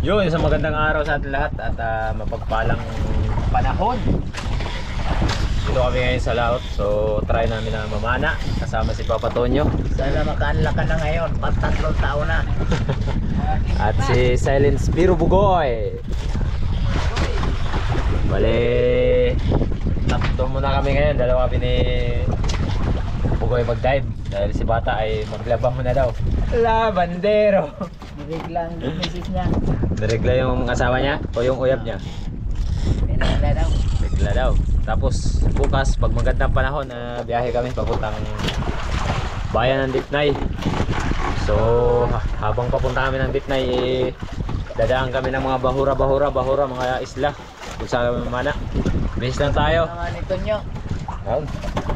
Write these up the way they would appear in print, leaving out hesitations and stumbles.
Yun, isang magandang araw sa ating lahat at mapagpalang panahon. Dito kami ngayon sa laot, so try namin na mamana kasama si Papa Tonyo. Sana makaanla ka na ngayon, 3 taon na. At si Silent Spiro Bugoy. Bale, tatlo muna kami ngayon, dalawa kami ni Bugoy mag-dive dahil si Bata ay maglaba muna daw. Labandero. Niriglang yung misis niya. Naregla yung asawa niya o yung uyab niya? Nirigla daw. Regla daw. Tapos bukas pag magandang panahon biyahe kami papuntang bayan ng Ditnay. So habang papunta kami ng Ditnay dadaan kami ng mga bahura, mga isla kung saan kami mamana. Bis lang tayo. Mga nito nyo.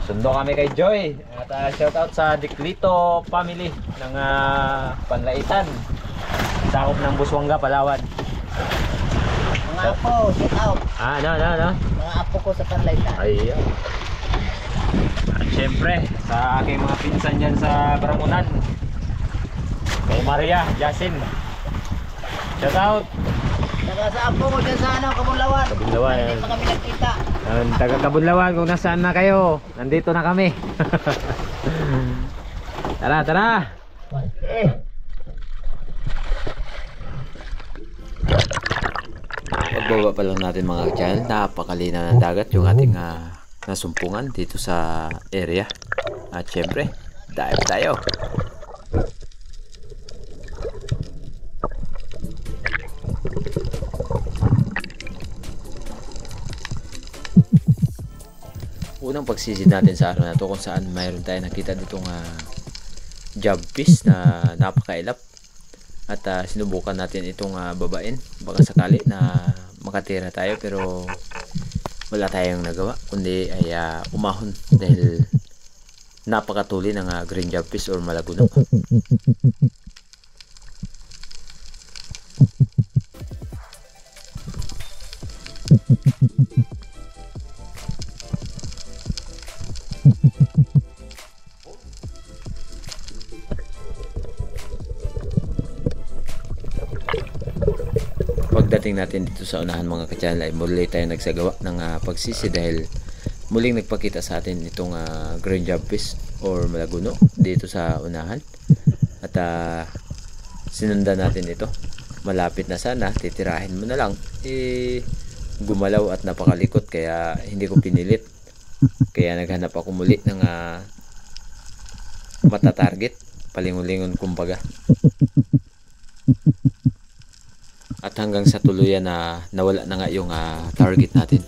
Sundo kami kay Joy at shout out sa Diklito family ng Panlaitan, sakop ng Busuanga, Palawan. Mga apo, shout out. Ano? Mga apo ko sa Panlaitan. Ayan. At syempre sa aking mga pinsan dyan sa Barangunan, kay Maria, Jasin, shout out. Saka sa apo ko dyan sa Kabunlawan. Kabunlawan. Hindi pa kami nagkita. Taga Kabunlawan, kung nasaan na kayo, nandito na kami. Tara. Pagbaba pa lang natin mga ka-channel, napakalinaw ng dagat yung ating nasumpungan dito sa area. At syempre, dive tayo. Unang pagsisid natin sa araw na to kung saan mayroon tayo nakita ditong job fish na napakailap. At sinubukan natin itong babain. Baka sakali na makatira tayo pero wala tayong nagawa kundi ay umahon dahil napakatuli ng green job fish or malagunok. Pagdating natin dito sa unahan mga ka-channel ay muli tayo nagsagawa ng pagsisi dahil muling nagpakita sa atin itong green job fish or malaguno dito sa unahan. At sinundan natin ito. Malapit na sana, titirahin mo na lang. Gumalaw at napakalikot kaya hindi ko pinilit. Kaya naghanap ako muli ng mata-target, palingon-lingon kumbaga. At hanggang sa tuluyan na nawala na nga yung target natin.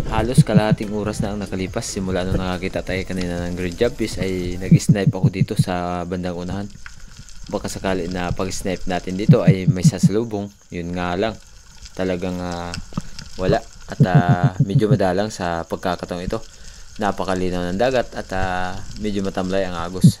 Halos kalahating oras na ang nakalipas simula nung nakakita tayo kanina ng green job fish ay nag-snipe ako dito sa bandang unahan. Baka sakali na pag-snipe natin dito ay may sasalubong. Yun nga lang, talagang wala at medyo madalang sa pagkakataong ito. Napakalinaw ng dagat at medyo matamlay ang agos.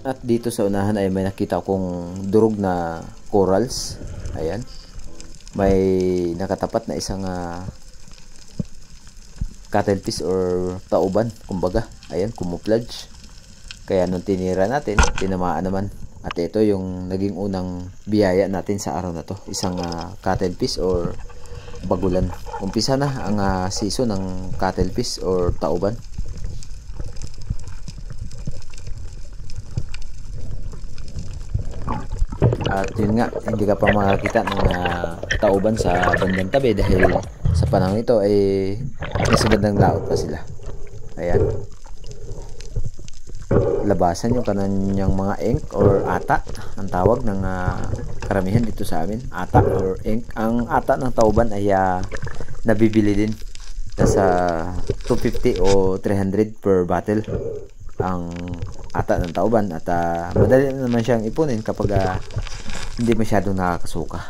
At dito sa unahan ay may nakita akong durog na corals. Ayan. May nakatapat na isang cuttlefish or tauban kumbaga. Ayan, camouflage. Kaya nung tinira natin, tinamaan naman. At ito yung naging unang biyaya natin sa araw na to. Isang cuttlefish or bagulan. Umpisa na ang season ng cuttlefish or tauban. At yun nga, hindi ka pa makakita ng tauban sa bandang tabi dahil sa panahon ito ay nasa bandang laot pa sila. Ayan. Labasan yung kananyang mga ink or ata ang tawag ng karamihan dito sa amin. Ata or ink. Ang ata ng tauban ay nabibili din. Nasa 250 o 300 per bottle ang ata ng tauban at madali naman siyang ipunin kapag hindi masyadong nakakasuka.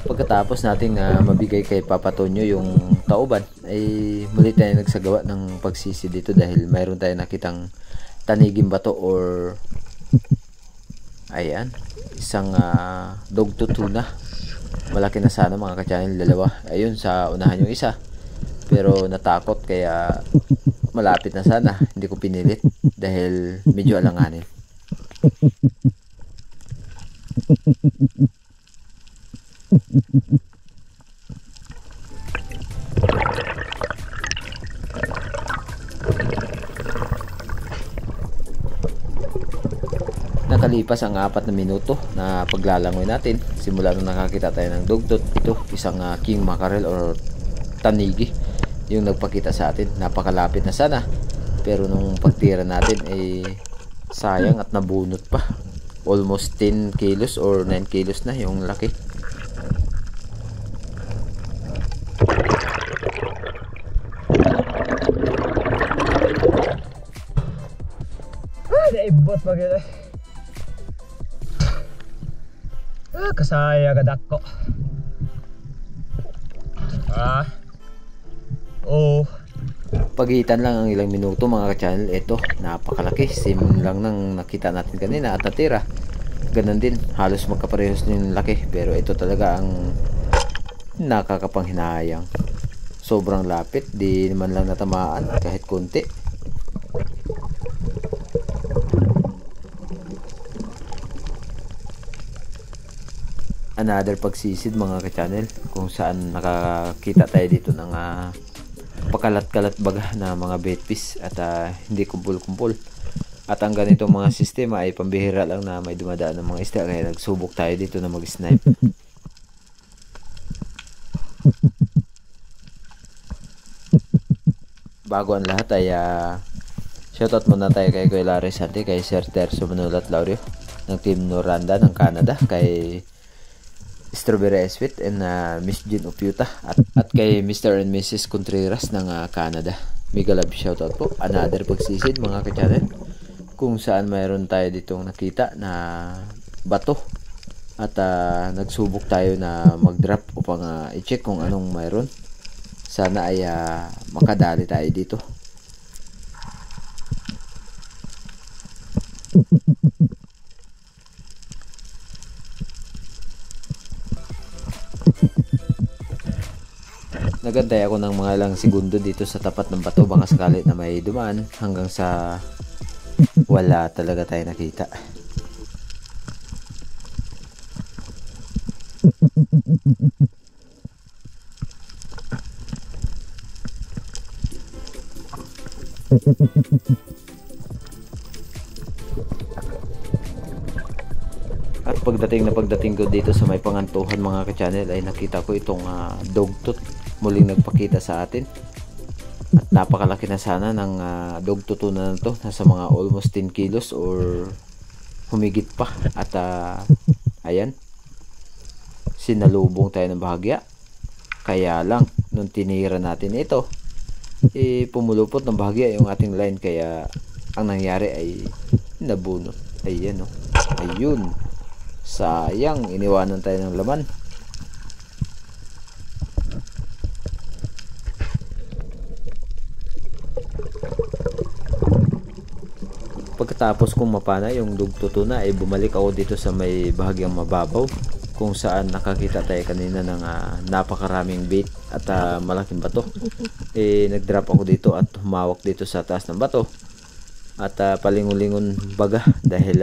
Pagkatapos nating mabigay kay Papa Tonyo yung tauban, ay muli tayo nagsagawa ng pagsisi dito dahil mayroon tayo nakitang taniging bato or ayan, isang dogto tuna. Malaki na sana mga ka-channel, dalawa. Ayun, sa unahan yung isa, pero natakot kaya malapit na sana, hindi ko pinilit dahil medyo alanganin. Nakalipas ang 4 na minuto na paglalangoy natin, simula nung nakakita tayo ng dugtot, ito isang king mackerel or tanigi yung nagpakita sa atin. Napakalapit na sana, pero nung pagtira natin ay sayang at nabunot pa. Almost 10 kilos or 9 kilos na yung laki. Naibot pa gila. Kasaya gadak ko. Pagitan lang ang ilang minuto mga ka-channel, ito napakalaki. Same lang nang nakita natin kanina at natira. Ganun din, halos magkaparehos din yung laki, pero ito talaga ang nakakapanghinayang. Sobrang lapit, di naman lang natamaan kahit konti. Another pagsisid mga ka-channel, kung saan nakakita tayo dito ng pakalat-kalat baga na mga betfish at hindi kumpul-kumpul. At ang ganitong mga sistema ay pambihira lang na may dumadaan ng mga isda, kaya nagsubok tayo dito na mag-snipe. Bago ang lahat ay shoutout muna tayo kay Kuya Larry Sante, kay Sir Terzo Manulat Laurio ng Team Noranda ng Canada, kay Strawberry Sweet and Miss Jean Opiuta at kay Mr. and Mrs. Contreras ng Canada. Mega love shoutout po. Another pagsisid mga ka-channel, kung saan mayroon tayo ditong nakita na bato at nagsubok tayo na mag-drop upang i-check kung anong mayroon. Sana ay makadali tayo dito. Nagantay ako ng mga ilang segundo dito sa tapat ng bato, baka sakali na may dumaan, hanggang sa wala talaga tayo nakita. At pagdating ko dito sa may Pangantuhan mga ka-channel, ay nakita ko itong dogtot muling nagpakita sa atin. At napakalaki na sana ng dogtot na to, nasa mga almost 10 kilos or humigit pa. At ayan, sinalubong tayo ng bahagya. Kaya lang nung tinira natin ito, pumulupot ng bahagya yung ating line, kaya ang nangyari ay nabunot. Ayan, ayun, sayang, iniwanan tayo ng laman. Pagkatapos kong mapana yung dugto na, ay bumalik ako dito sa may bahagyang mababaw, kung saan nakakita tayo kanina ng napakaraming bait at malaking bato. Nag-drop ako dito at humawak dito sa taas ng bato at palingon-lingon baga dahil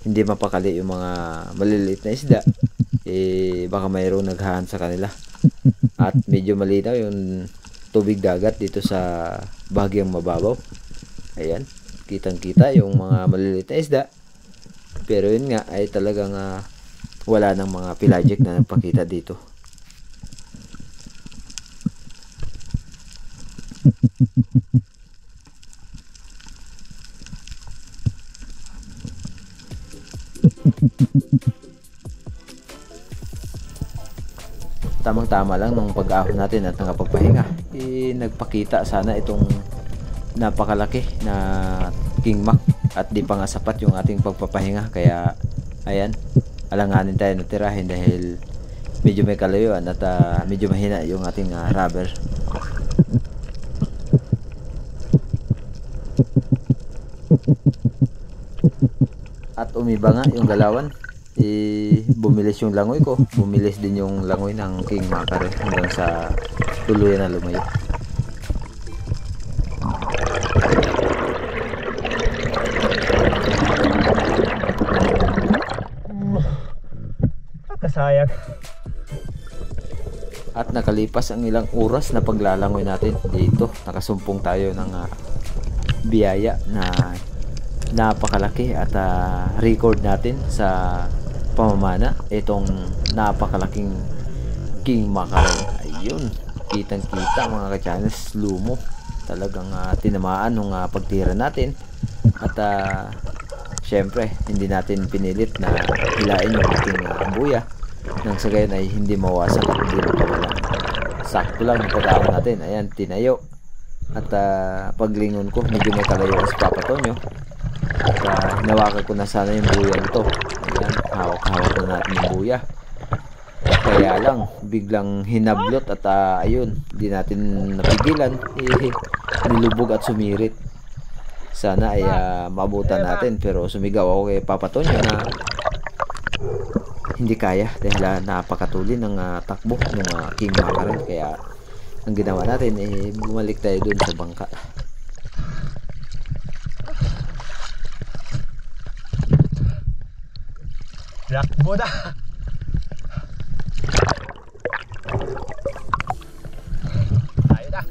hindi mapakali yung mga maliliit na isda. Baka mayroong naghahan sa kanila. At medyo malinaw yung tubig dagat dito sa bahagyang mababaw. Ayan, kitang-kita yung mga maliliit na isda. Pero yun nga ay talagang wala ng mga pelagic na nagpakita dito. Tamang-tama lang nung pag-ahon natin at nakapagpahinga, nagpakita sana itong napakalaki na King Mac at di pa nga sapat yung ating pagpapahinga, kaya ayan, alanganin tayo na tirahin dahil medyo may kalayuan at medyo mahina yung ating rubber. At umiba nga yung galawan, bumilis yung langoy ko, bumilis din yung langoy ng King Mackerel hanggang sa tuluyan na lumayo. Kasayang. At nakalipas ang ilang oras na paglalangoy natin dito, nakasumpong tayo ng biyaya na napakalaki at record natin sa pamamana itong napakalaking King Mackerel. Ayun, kitang kita mga ka-channels, lumo talagang tinamaan nung pagtira natin. At syempre hindi natin pinilit na hilain yung ating buya nang sa gayon ay hindi mawasak at hindi makawala. Sakto lang yung pag-ahon natin, ayan, tinayo. At paglingon ko, medyo may kalayuan si Papa Tonyo at hinawakan ko na sana yung buya nito. Ayan, hawak-hawak na natin yung buya, kaya lang biglang hinablot at ayun, hindi natin napigilan, nilubog at sumirit. Sana ay maabutan natin, pero sumigaw ako kay Papa Tonyo na hindi kaya dahil napakatuli ng takbo ng King Mackerel. Kaya ang ginawa natin bumalik tayo dun sa bangka. Lakbo na. Tayo na.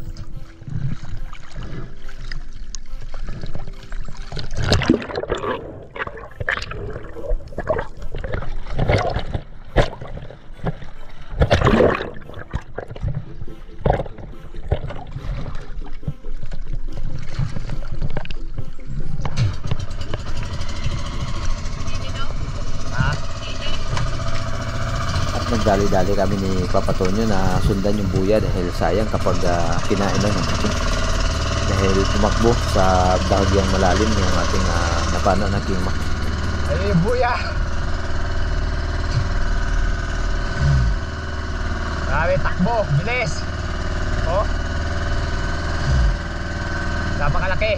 Nagdali-dali kami ni Papa Tonyo na sundan yung buya dahil sayang kapag kinain lang natin, dahil tumakbo sa bahagyang malalim yung ating napano na King Mac. Ay, buya. Grabe, takbo, bilis. Oh. Napakalaki.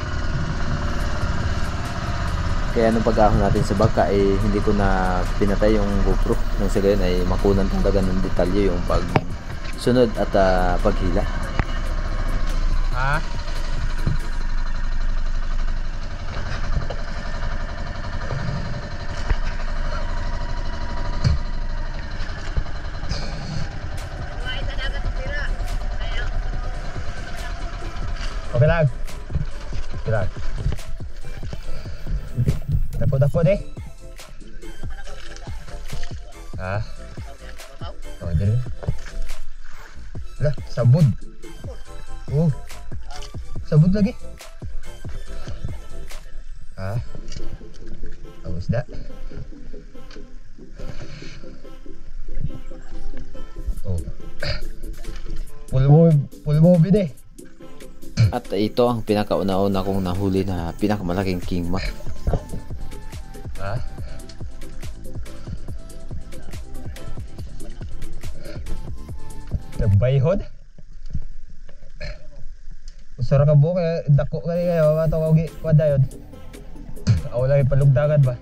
Kaya nung pag-ahon natin sa bangka hindi ko na pinatay yung GoPro nang sa gayon ay makunan talaga ng detalye yung pagsunod at paghila. Ha? Okay lang. Okay lang. Dako-dako deh. Ha? Oh, dali. Lah, sabud. Oh. Sabud lagi. Ha? Awas dah. Oh. Pulmo bide. At ito ang pinakauna-una kong nahuli na pinakamalaking King Mac. Ha? Nagbayhod? Usara ka buo kaya dako ka kayo matawag wada yun. Ako lagi palugdagan ba?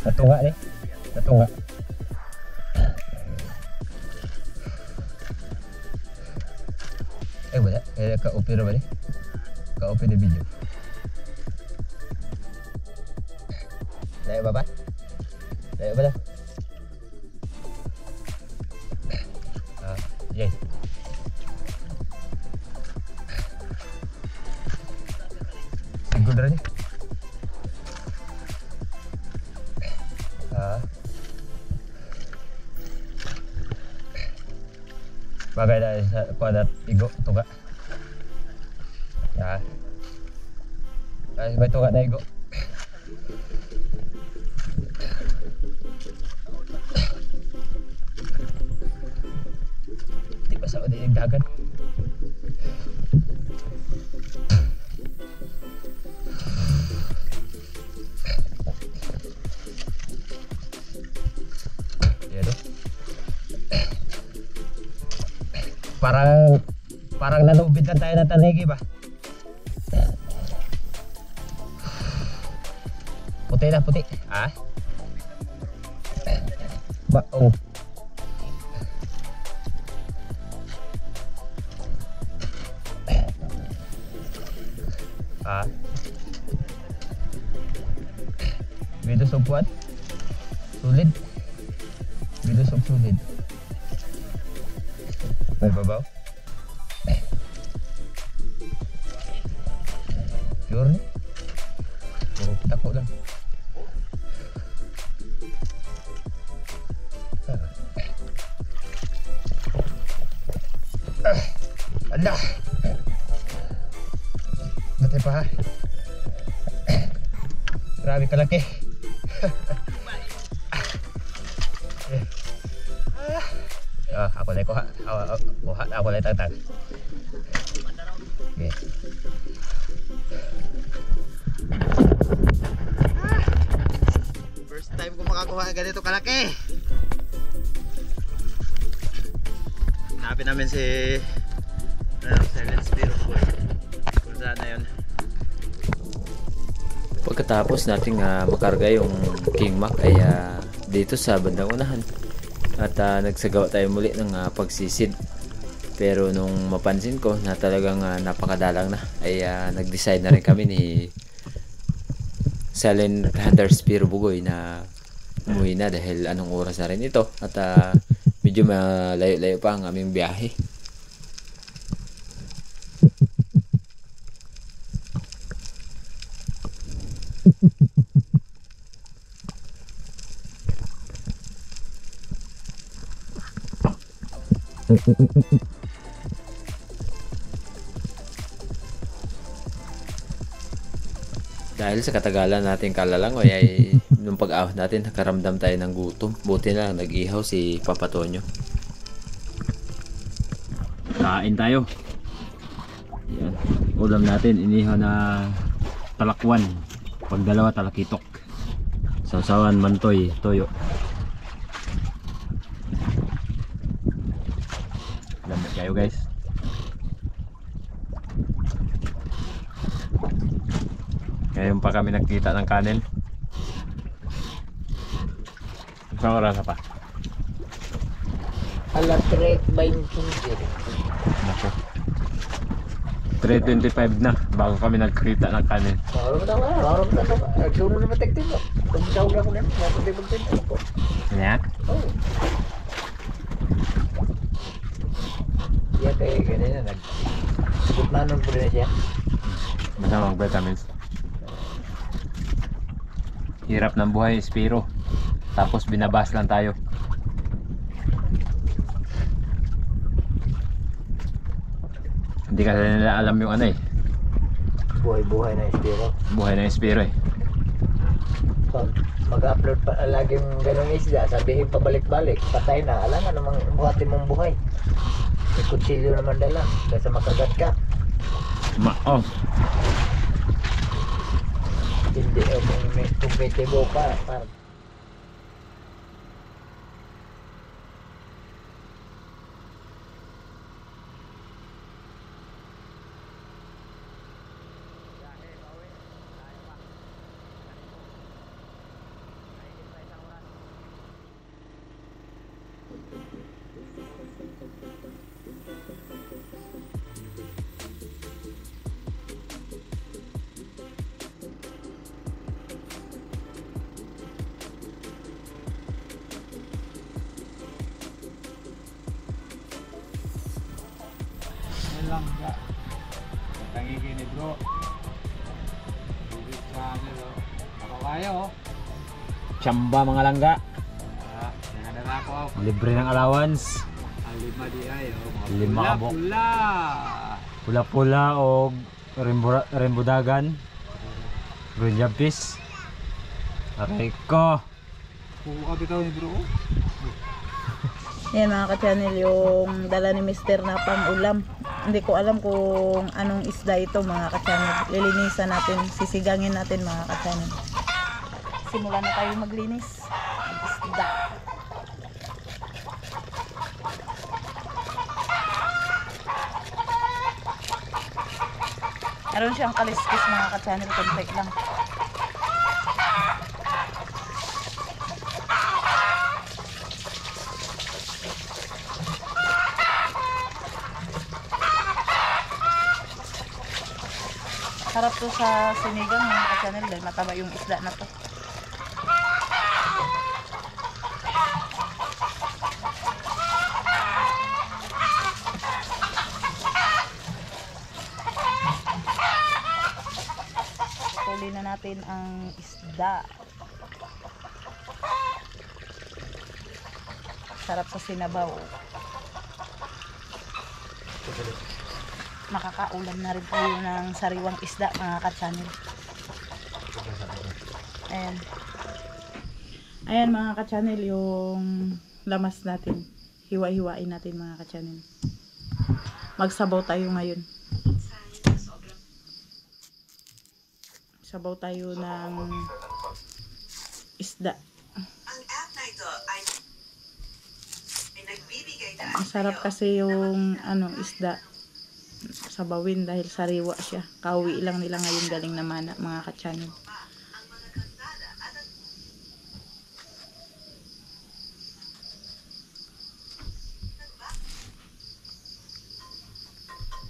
Natunga ni? Natunga. Wala. Ka-open na ba ni? Ka-open na video. Layo ba ba? Layo ba na? Yay. Siguro na rin. Bagay na sa kuadat igo tuga. Ya. Ay may tuga na igo. Di ba sa di dagat? Parang nanubid lang tayo ng tanigi ba? Puti na puti. Ah? Ba? Oh. Ah? Bido sugpuan? Sulit? Bido sulit? May babaw? Pure ni? Puro dako lang. Ala! Batay pa ha? Grabe kalaki. Ako lang kuha. Ako lang tagtag. Okay. First time ko makakuha ng ganito kalaki. Hanapin namin si Silent Spirit Boy. Kung saan na yun. Pagkatapos nating makarga yung King Mac ay dito sa bandang unahan. At nagsagawa tayo muli ng pagsisid. Pero nung mapansin ko na talagang napakadalang na, ay nag-decide na rin kami ni Silent Hunter Spiro Bugoy na umuwi na dahil anong oras na rin ito. At medyo malayo-layo pa ang aming biyahe. Dahil sa katagalan natin kalalangoy ay nung pag-ahon natin nakaramdam tayo ng gutom. Buti na lang nag-ihaw si Papa Tonyo. Kain tayo. Yan. Ulam natin inihaw na talakwan. Pag dalawa talakitok. Sausawan mantoy, toyo. Lamit kayo guys. Ngayon pa kami nagkita ng kanin. Isang oras pa. Alas 3:20. Nako. 3:25 na bago kami nagkita ng kanin. Maro mo na. Nagsuno na matigtin mo. Kung daw na ko na, matigtin ako. Yan? Oo. Yan kayo ganyan na. Nagputmanon po rin siya. Basta mag vitamins. Hirap ng buhay, Spiro. Tapos binabas lang tayo. Hindi kasi nila alam yung ano eh. Buhay-buhay na Spiro. Buhay ng Spiro eh. Pag mag-upload pa laging ganong isda, sabihin pabalik-balik, patay na. Alam nga namang buhatin mong buhay. May kutsilyo naman dala, kaysa makagat ka. Oh. Hindi, kung may tibo pa, parang lang ka. Tangigin ni bro. Bibig channel oh. Ako kaya oh. Chamba mga langga. Nanganala ko. Libre ng allowance. lima di ay. Oh. Lima ka, Bok. Pula. Pula-pula o rainbow dagan. Green job fish. Aray ko. Kuha bitaw ni bro. Yan mga ka-channel, yung dala ni Mr. na pang-ulam. Hindi ko alam kung anong isda ito mga ka-channel. Lilinisan natin, sisigangin natin mga ka-channel. Simulan na tayo maglinis. Isda. Meron siyang kaliskis mga ka-channel, konti lang. Sarap to sa sinigang mga ka-channel dahil mataba yung isda na to. Tuloy na natin ang isda. Sarap sa sinabaw. Makakaulam na rin tayo ng sariwang isda mga ka-channel. Ayan. Ayan mga ka-channel yung lamas natin. Hiwa-hiwain natin mga ka-channel. Magsabaw tayo ngayon. Sabaw tayo ng isda. Ang app na ito ay nagbibigay na. Masarap kasi yung isda. Sabawin dahil sariwa siya. Kauwi lang nila ngayon galing na mana mga ka-channel.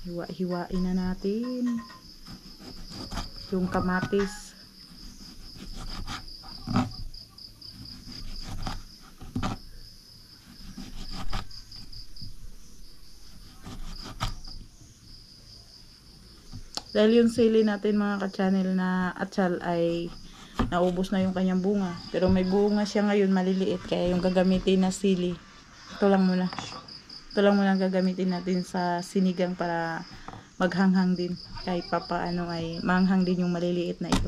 Hiwa-hiwain na natin yung kamatis. Dahil yung sili natin mga ka-channel na atsal ay naubos na yung kanyang bunga. Pero may bunga siya ngayon maliliit. Kaya yung gagamitin na sili, ito lang muna. Ito lang muna ang gagamitin natin sa sinigang para maghanghang din. Kahit papaano ay manghang din yung maliliit na ito.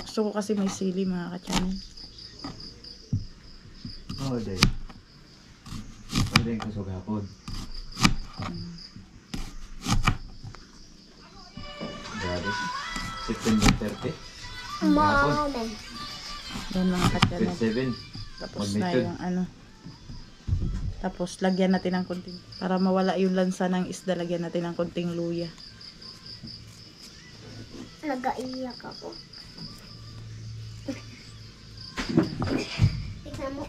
Gusto ko kasi may sili mga ka-channel. Oh, day. Ano yung kusog hapon? Grabe. September 30? Hapon. Yan mga ka-channel. 27. Tapos na yung Tapos lagyan natin ng konting, para mawala yung lansa ng isda, lagyan natin ng konting luya. Nagaiyak ako. Tignan mo.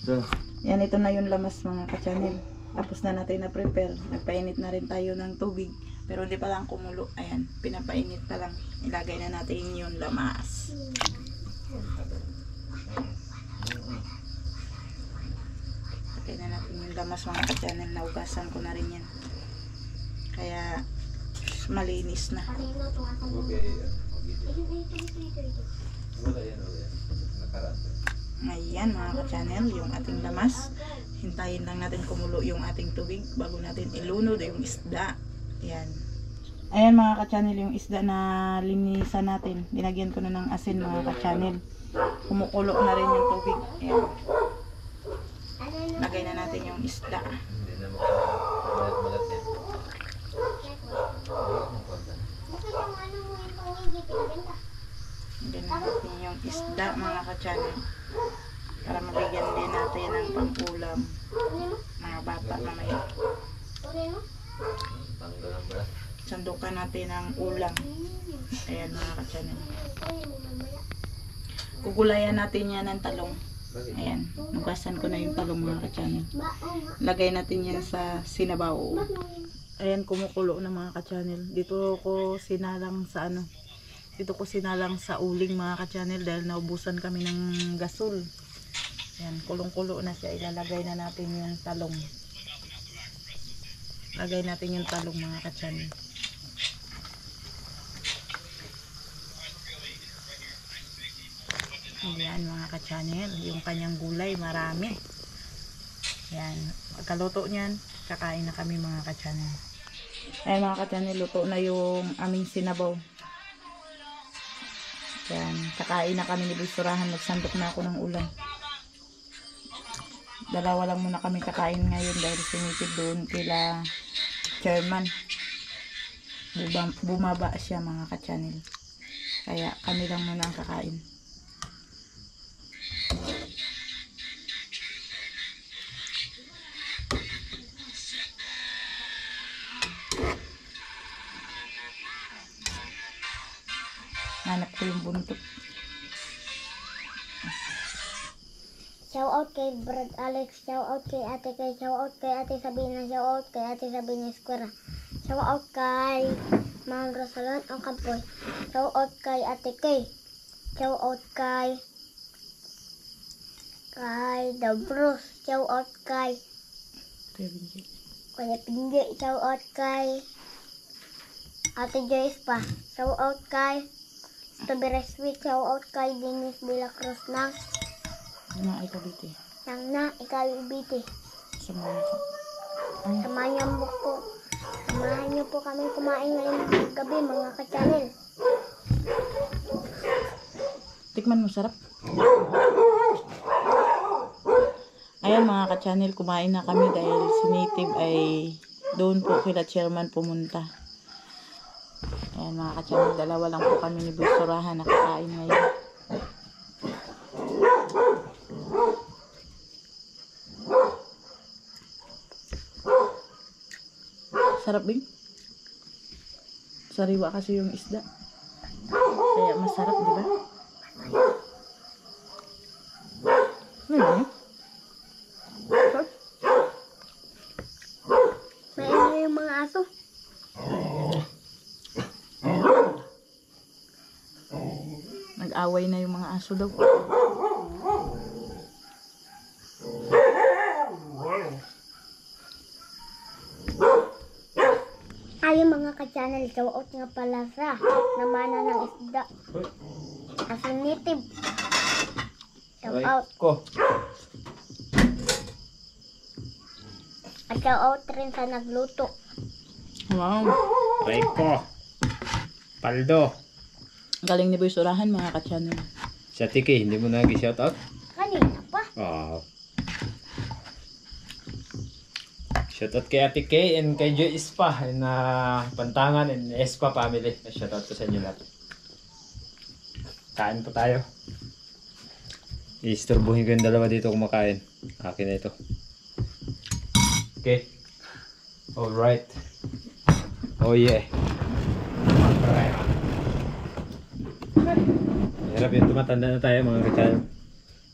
So, Yan, ito na yung lamas mga ka-channel. Tapos na natin na prepare. Nagpainit na rin tayo ng tubig. Pero hindi pa lang kumulo. Ayan, pinapainit pa lang. Ilagay na natin yung lamas. Ilagay na natin yung lamas mga ka-channel. Naugasan ko na rin yan. Kaya malinis na. Kanino to ako mo? okay. Ayan mga ka-channel, yung ating lamas. Hintayin lang natin kumulo yung ating tubig bago natin ilunod yung isda. Ayan. Ayan mga ka-channel, yung isda na linisan natin. Dinagyan ko na ng asin mga ka-channel. Kumukulo na rin yung tubig. Ayan. Lagay na natin yung isda. Hindi na malat yan. Bakit yung ano mo yung pangigit pinaganda? Lagyan na natin yung isda mga ka-channel. Para mabigyan din natin ng pang-ulam. Mga bata mamaya. Tuloy mo? Panggalang balat. Sandukan natin ng ulam. Ayan mga ka-channel. Tuloy mo mamaya. Kugulayan natin yan ng talong. Bakit? Ayan, nugasan ko na yung talong mga ka-channel. Baon. Lagay natin yan sa sinabaw. Ayan, kumukulo na mga ka-channel. Dito ko sinalang sa uling mga ka-channel dahil naubusan kami ng gasol. Ayan, kulong-kulo na siya. Ilalagay na natin yung talong. Lagay natin yung talong mga ka-channel. Ayan mga ka-channel, yung kanyang gulay marami. Yan, pagkaluto niyan, kakain na kami mga ka-channel. Ayan mga ka-channel, luto na yung aming sinabaw. Yan, kakain na kami ni Bisurahan, nagsandok na ako ng ulam. Dalawa lang muna kami kakain ngayon dahil sinitid doon kila chairman. Bumaba siya mga ka-channel. Kaya kami lang muna ang kakain. Hanap ko yung buntot. Shout out kay Brad Alex, shout out kay Ate Kay, shout out kay Ate Sabina, shout out kay Ate Sabina Esquera, shout out kay Ma'am Rosalon ang Kampoy, shout out kay Ate Kay, shout out kay The Bruce, shout out kay Kuya Pinggi, shout out kay Ate Joyce pa, shout out kay Strawberry Sweet, shout out kay Dennis Vilacruz ng Na ikabiti. na ikaw ibiti. Samahan ko. Samahan niyo po kami kumain ngayong gabi mga ka-channel. Tikman mo, sarap. Ayan mga ka-channel, kumain na kami dahil si Native ay doon po kila chairman pumunta. Ayan mga ka-channel, dalawa lang po kami ni Bisurahan nakakain ngayon. Sarap din. Sariwa kasi yung isda. Kaya masarap, di ba? Maingay yung mga aso. Nag-away na yung mga aso daw. Ayun mga ka-channel, shout out nga pala sa namana ng isda. Aso Native. Shout out. At shout out rin sa nagluto. Wow. Rico. Paldo. Galing ni Bisurahan mga ka-channel. Sa Tiki, hindi mo na shoutout? Kanina pa. Oh. Shoutout kay Ate Kay and kay Joy Ispa and Pantangan and Espa family. Shoutout ko sa inyo lahat. Kain po tayo. Istorbohin ko yung dalawa dito kumakain. Akin na ito. Okay. Alright. Oh yeah. Hirap yung tumatanda na tayo mga kachan.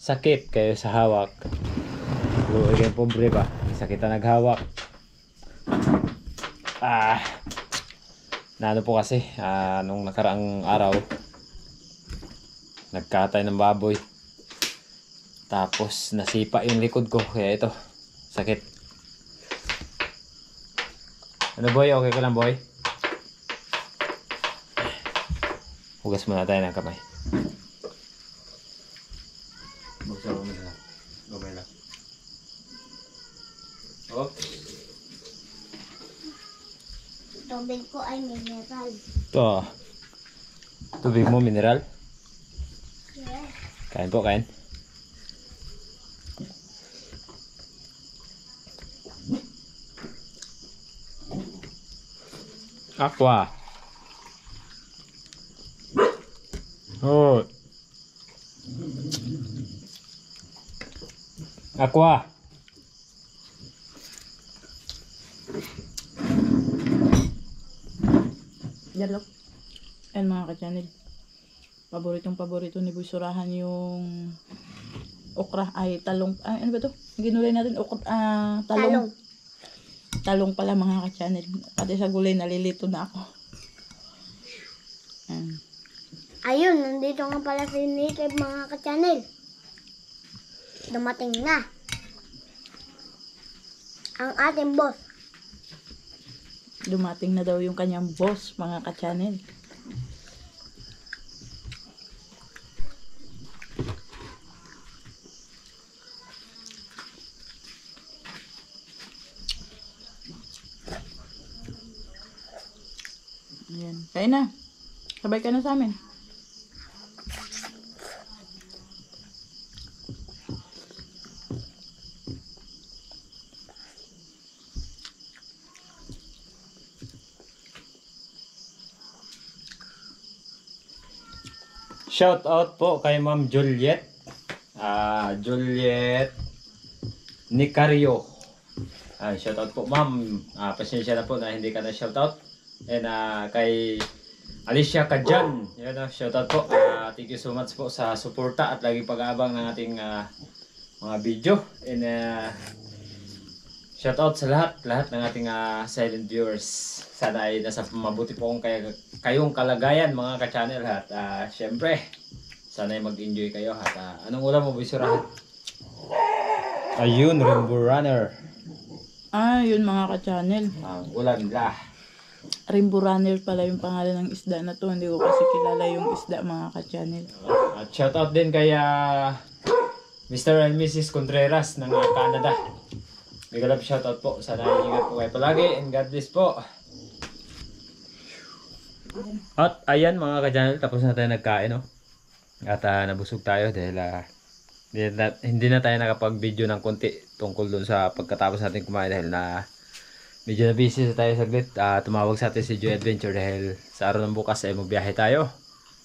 Sakit kayo sa hawak. Luoy kayo pobre ba? Sakit na naghawak. Naano po kasi nung nakaraang araw nagkatay ng baboy. Tapos nasipa yung likod ko kaya ito sakit. Ano boy? Okay ka lang boy? Hugas muna tayo ng kamay. Buksan mo muna. Gamay lang. Oh. Tubig ko ay mineral. Ito. Tubig mo mineral? Yes. Kain po, kain. Aqua. Oh. Aqua. Yalo. Ayan mga ka-channel. Paborito ni Bisurahan yung okra ay talong. Ano ba to? Ginulay natin talong. Talong pala mga ka-channel. Pati sa gulay nalilito na ako. Ayun, nandito nga pala si Native mga ka-channel. Dumating na ang ating boss. Dumating na daw yung kanyang boss mga ka-channel. Kain na. Sabay ka na sa amin. Shout out po kay Ma'am Juliet. Juliet Nicario. Shout out po ma'am. Pasensya na po na hindi ka na shout out. And kay Alicia Kajan. Yan, shout out po. Thank you so much po sa suporta at lagi pag-aabang ng ating mga video. And shout out sa lahat ng ating silent viewers. Sana ay nasa mabuti po kayong kalagayan mga ka-channel at syempre sana ay mag-enjoy kayo at anong ulam mo bisurahan? Ayun, Rainbow Runner. Yun mga ka-channel. Ang ulam nila. Rainbow Runner pala yung pangalan ng isda na to. Hindi ko kasi kilala yung isda mga ka-channel. At shout out din kay Mr. and Mrs. Contreras ng Canada. Big love shout out po. Sana ingat po kayo palagi and God bless po. At ayan mga ka-channel, tapos na tayo nagkain, no? At nabusog tayo dahil hindi na tayo nakapag-video ng konti tungkol dun sa pagkatapos natin kumain dahil medyo na busy tayo saglit. Tumawag sa atin si Joy Adventure dahil sa araw ng bukas ay magbiyahe tayo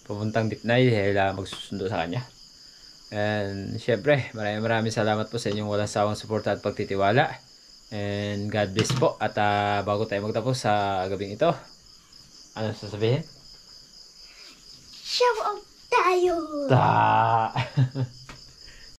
papuntang Dipnay dahil magsusundo sa kanya. And syempre maraming salamat po sa inyong walang sawang suporta at pagtitiwala. And God bless po. At bago tayo magtapos sa gabing ito, ano sasabihin? Shout out tayo! Ta